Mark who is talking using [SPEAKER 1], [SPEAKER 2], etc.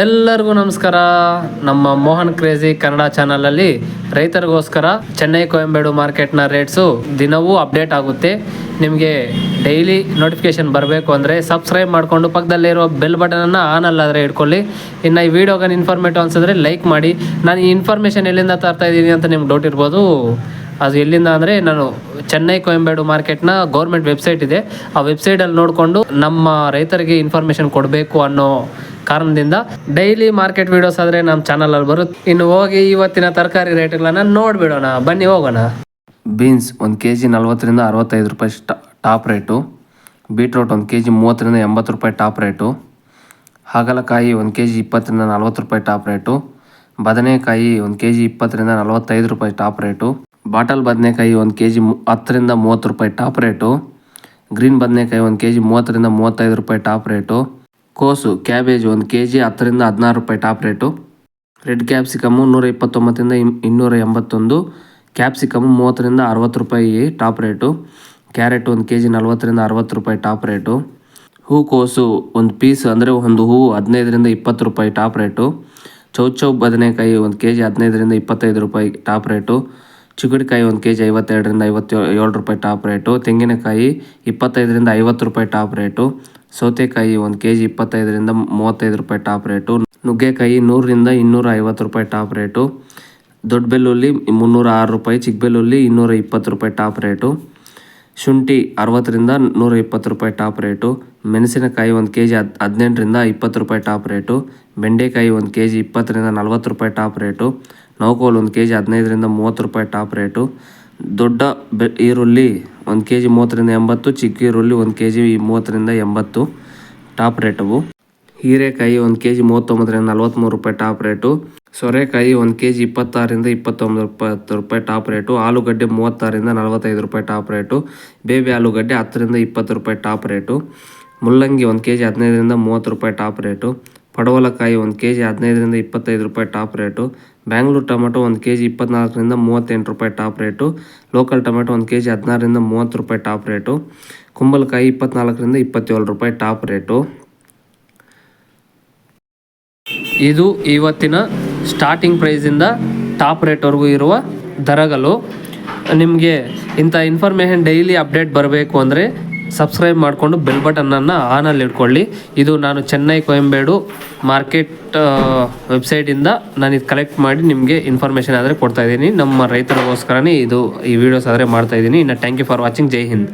[SPEAKER 1] ಎಲ್ಲರಿಗೂ ನಮಸ್ಕಾರ. ನಮ್ಮ ಮೋಹನ್ ಕ್ರೇಜಿ ಕನ್ನಡ ಚಾನಲಲ್ಲಿ ರೈತರಿಗೋಸ್ಕರ ಚೆನ್ನೈ ಕೊಯಂಬೇಡು ಮಾರ್ಕೆಟ್ನ ರೇಟ್ಸು ದಿನವೂ ಅಪ್ಡೇಟ್ ಆಗುತ್ತೆ. ನಿಮಗೆ ಡೈಲಿ ನೋಟಿಫಿಕೇಶನ್ ಬರಬೇಕು ಅಂದರೆ ಸಬ್ಸ್ಕ್ರೈಬ್ ಮಾಡಿಕೊಂಡು ಪಕ್ಕದಲ್ಲಿರೋ ಬೆಲ್ ಬಟನನ್ನು ಆನ್ ಅಲ್ಲಾದರೆ ಇಟ್ಕೊಳ್ಳಿ. ಇನ್ನು ಈ ವಿಡಿಯೋಗೆ ಇನ್ಫಾರ್ಮೇಟಿವ್ ಅನಿಸಿದ್ರೆ ಲೈಕ್ ಮಾಡಿ. ನಾನು ಈ ಇನ್ಫಾರ್ಮೇಷನ್ ಎಲ್ಲಿಂದ ತರ್ತಾ ಇದ್ದೀನಿ ಅಂತ ನಿಮ್ಗೆ ಡೌಟ್ ಇರ್ಬೋದು. ಅದು ಎಲ್ಲಿಂದ ಅಂದರೆ ನಾನು ಚೆನ್ನೈ ಕೊಯಂಬೇಡು ಮಾರ್ಕೆಟ್ನ ಗೌರ್ಮೆಂಟ್ ವೆಬ್ಸೈಟ್ ಇದೆ, ಆ ವೆಬ್ಸೈಟಲ್ಲಿ ನೋಡಿಕೊಂಡು ನಮ್ಮ ರೈತರಿಗೆ ಇನ್ಫಾರ್ಮೇಷನ್ ಕೊಡಬೇಕು ಅನ್ನೋ ಕಾರಣದಿಂದ ಡೈಲಿ ಮಾರ್ಕೆಟ್ ವೀಡಿಯೋಸ್ ಆದರೆ ನಮ್ಮ ಚಾನಲಲ್ಲಿ ಬರುತ್ತೆ. ಇನ್ನು ಹೋಗಿ ಇವತ್ತಿನ ತರಕಾರಿ ರೇಟ್ಗಳನ್ನು ನೋಡಿಬಿಡೋಣ, ಬನ್ನಿ ಹೋಗೋಣ.
[SPEAKER 2] ಬೀನ್ಸ್ 1 kg 40ರಿಂದ 65 ರೂಪಾಯಿ ಟಾಪ್ ರೇಟು. ಬೀಟ್ರೂಟ್ 1 kg 30ರಿಂದ 80 ರೂಪಾಯಿ ಟಾಪ್ ರೇಟು. ಹಾಗಲಕಾಯಿ 1 kg 20ರಿಂದ 40 ರೂಪಾಯಿ ಟಾಪ್ ರೇಟು. ಬದನೆಕಾಯಿ 1 kg 20ರಿಂದ 45 ರೂಪಾಯಿ ಟಾಪ್ ರೇಟು. ಬಾಟಲ್ ಬದನೆಕಾಯಿ 1 kg 10ರಿಂದ 30 ರೂಪಾಯಿ ಟಾಪ್ ರೇಟು. ಗ್ರೀನ್ ಬದನೆಕಾಯಿ 1 kg 30ರಿಂದ 35 ರೂಪಾಯಿ ಟಾಪ್ ರೇಟು. ಕೋಸು ಕ್ಯಾಬೇಜ್ 1 kg 10ರಿಂದ 16 ರೂಪಾಯಿ ಟಾಪ್ ರೇಟು. ರೆಡ್ ಕ್ಯಾಪ್ಸಿಕಮ್ಮು 129ರಿಂದ 281. ಕ್ಯಾಪ್ಸಿಕಮ್ಮು 30ರಿಂದ 60 ರೂಪಾಯಿ ಟಾಪ್ ರೇಟು. ಕ್ಯಾರೆಟ್ 1 kg 40ರಿಂದ 60 ರೂಪಾಯಿ ಟಾಪ್ ರೇಟು. ಹೂಕೋಸು ಒಂದು ಪೀಸ್ ಅಂದರೆ ಒಂದು ಹೂವು 15ರಿಂದ 20 ರೂಪಾಯಿ ಟಾಪ್ ರೇಟು. ಚೌಚೌ ಬದನೆಕಾಯಿ 1 kg 15ರಿಂದ 25 ರೂಪಾಯಿ ಟಾಪ್ ರೇಟು. ಚಿಗುಡಿಕಾಯಿ 1 kg 52ರಿಂದ 57 ರೂಪಾಯಿ ಟಾಪ್ ರೇಟು. ತೆಂಗಿನಕಾಯಿ 25ರಿಂದ 50 ರೂಪಾಯಿ ಟಾಪ್ ರೇಟು. ಸೌತೆಕಾಯಿ 1 kg 25ರಿಂದ 35 ರೂಪಾಯಿ ಟಾಪ್ ರೇಟು. ನುಗ್ಗೆಕಾಯಿ 100ರಿಂದ 250 ರೂಪಾಯಿ ಟಾಪ್ ರೇಟು. ದೊಡ್ಡ ಬೆಳ್ಳುಳ್ಳಿ 306 ರೂಪಾಯಿ. ಚಿಕ್ಕ ಬೆಳ್ಳುಳ್ಳಿ 220 ರೂಪಾಯಿ ಟಾಪ್ ರೇಟು. ಶುಂಠಿ 60ರಿಂದ 120 ರೂಪಾಯಿ ಟಾಪ್ ರೇಟು. ಮೆಣಸಿನಕಾಯಿ 1 kg 18ರಿಂದ 20 ರೂಪಾಯಿ ಟಾಪ್ ರೇಟು. ಬೆಂಡೆಕಾಯಿ 1 kg 20ರಿಂದ 40 ರೂಪಾಯಿ ಟಾಪ್ ರೇಟು. ನೌಕೋಲು 1 kg 15ರಿಂದ 30 ರೂಪಾಯಿ ಟಾಪ್ ರೇಟು. ದೊಡ್ಡ ಈರುಳ್ಳಿ 1 kg 30ರಿಂದ 80. ಚಿಕ್ಕ ಈರುಳ್ಳಿ 1 kg 30ರಿಂದ 80 ಟಾಪ್ ರೇಟವು. ಹೀರೆಕಾಯಿ 1 kg 39ರಿಂದ 43 ರೂಪಾಯಿ ಟಾಪ್ ರೇಟು. ಸೋರೆಕಾಯಿ 1 kg 26ರಿಂದ 29 ರೂಪಾಯಿ ಟಾಪ್ ರೇಟು. ಆಲೂಗಡ್ಡೆ 36ರಿಂದ 45 ರೂಪಾಯಿ ಟಾಪ್ ರೇಟು. ಬೇಬಿ ಆಲೂಗಡ್ಡೆ 10ರಿಂದ 20 ರೂಪಾಯಿ ಟಾಪ್ ರೇಟು. ಮುಲ್ಲಂಗಿ 1 kg 15ರಿಂದ 30 ರೂಪಾಯಿ ಟಾಪ್ ರೇಟು. ಪಡವಲಕಾಯಿ 1 kg 15ರಿಂದ 25 ರೂಪಾಯಿ top rate. Bangalore tomato 1 kg 24ರಿಂದ 38 ರೂಪಾಯಿ top rate. Local tomato 1 kg 16ರಿಂದ 30 ರೂಪಾಯಿ ಟಾಪ್ ರೇಟು. ಕುಂಬಳಕಾಯಿ 24ರಿಂದ 27 ರೂಪಾಯಿ ಟಾಪ್ ರೇಟು. ಇದು ಇವತ್ತಿನ ಸ್ಟಾರ್ಟಿಂಗ್ ಪ್ರೈಸಿಂದ ಟಾಪ್ ರೇಟ್ವರೆಗೂ ಇರುವ ದರಗಳು. ನಿಮಗೆ ಇಂಥ ಇನ್ಫಾರ್ಮೇಷನ್ ಡೈಲಿ ಅಪ್ಡೇಟ್ ಬರಬೇಕು ಅಂದರೆ ಸಬ್ಸ್ಕ್ರೈಬ್ ಮಾಡಿಕೊಂಡು ಬೆಲ್ ಬಟನನ್ನು ಆನಲ್ಲಿ ಇಟ್ಕೊಳ್ಳಿ. ಇದು ನಾನು ಚೆನ್ನೈ ಕೊಯಂಬೇಡು ಮಾರ್ಕೆಟ್ ವೆಬ್ಸೈಟಿಂದ ನಾನು ಇದು ಕಲೆಕ್ಟ್ ಮಾಡಿ ನಿಮಗೆ ಇನ್ಫಾರ್ಮೇಷನ್ ಆದರೆ ಕೊಡ್ತಾಯಿದ್ದೀನಿ. ನಮ್ಮ ರೈತರಿಗೋಸ್ಕರನೇ ಈ ವಿಡಿಯೋಸ್ ಆದರೆ ಮಾಡ್ತಾಯಿದ್ದೀನಿ. ಇನ್ನು thank you for watching. Jai Hind.